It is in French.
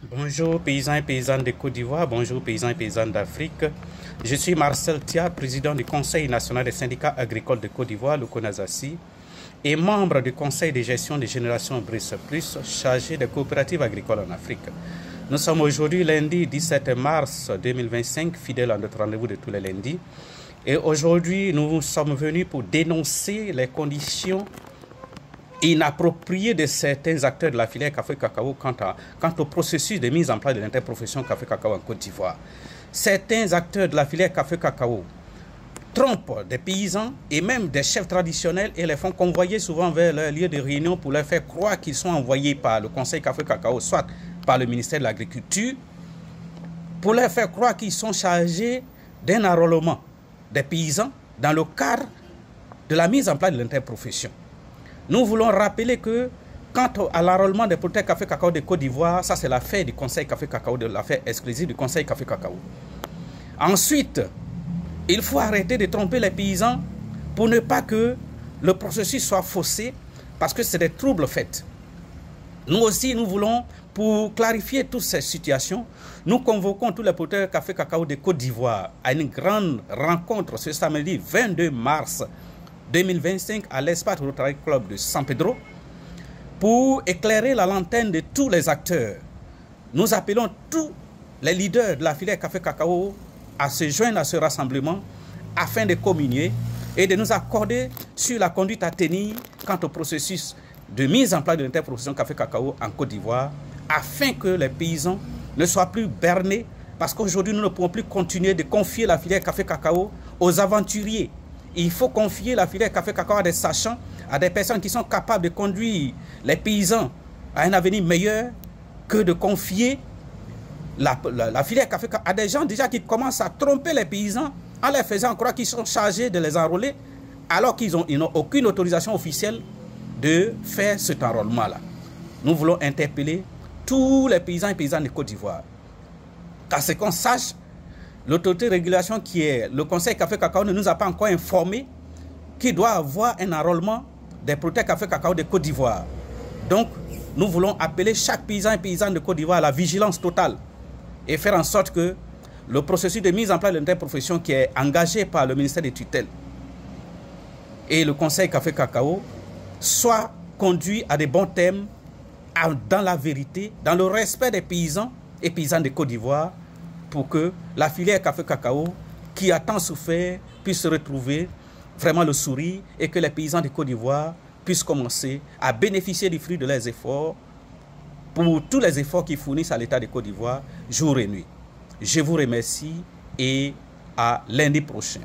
Bonjour paysans et paysannes de Côte d'Ivoire, bonjour paysans et paysannes d'Afrique. Je suis Marcel Tia, président du Conseil national des syndicats agricoles de Côte d'Ivoire, le CONASASI, et membre du Conseil de gestion des générations Brice Plus, chargé des coopératives agricoles en Afrique. Nous sommes aujourd'hui lundi 17 mars 2025, fidèle à notre rendez-vous de tous les lundis. Et aujourd'hui, nous sommes venus pour dénoncer les conditions inapproprié de certains acteurs de la filière café-cacao quant au processus de mise en place de l'interprofession café-cacao en Côte d'Ivoire. Certains acteurs de la filière café-cacao trompent des paysans et même des chefs traditionnels et les font convoyer souvent vers leur lieu de réunion pour leur faire croire qu'ils sont envoyés par le Conseil café-cacao, soit par le ministère de l'Agriculture, pour leur faire croire qu'ils sont chargés d'un enrôlement des paysans dans le cadre de la mise en place de l'interprofession. Nous voulons rappeler que quant à l'enrôlement des producteurs café-cacao de Côte d'Ivoire, ça c'est l'affaire du Conseil café-cacao, de l'affaire exclusive du Conseil café-cacao. Ensuite, il faut arrêter de tromper les paysans pour ne pas que le processus soit faussé, parce que c'est des troubles faits. Nous aussi, nous voulons, pour clarifier toutes ces situations, nous convoquons tous les producteurs café-cacao de Côte d'Ivoire à une grande rencontre ce samedi 22 mars 2025 à l'Espace Rotary Club de San Pedro pour éclairer la lanterne de tous les acteurs. Nous appelons tous les leaders de la filière café-cacao à se joindre à ce rassemblement afin de communier et de nous accorder sur la conduite à tenir quant au processus de mise en place de l'interprofession café-cacao en Côte d'Ivoire afin que les paysans ne soient plus bernés, parce qu'aujourd'hui nous ne pouvons plus continuer de confier la filière café-cacao aux aventuriers. Il faut confier la filière café-cacao à des sachants, à des personnes qui sont capables de conduire les paysans à un avenir meilleur que de confier la filière café-cacao à des gens déjà qui commencent à tromper les paysans en leur faisant croire qu'ils sont chargés de les enrôler alors qu'ils n'ont aucune autorisation officielle de faire cet enrôlement-là. Nous voulons interpeller tous les paysans et paysannes de Côte d'Ivoire. Car ce qu'on sache, l'autorité de régulation qui est le Conseil café-cacao ne nous a pas encore informé qu'il doit avoir un enrôlement des producteurs café-cacao de Côte d'Ivoire. Donc, nous voulons appeler chaque paysan et paysanne de Côte d'Ivoire à la vigilance totale et faire en sorte que le processus de mise en place de l'interprofession qui est engagé par le ministère des tutelles et le Conseil café-cacao soit conduit à des bons termes, dans la vérité, dans le respect des paysans et paysannes de Côte d'Ivoire, pour que la filière café-cacao, qui a tant souffert, puisse retrouver vraiment le sourire et que les paysans de Côte d'Ivoire puissent commencer à bénéficier du fruit de leurs efforts pour tous les efforts qu'ils fournissent à l'État de Côte d'Ivoire jour et nuit. Je vous remercie et à lundi prochain.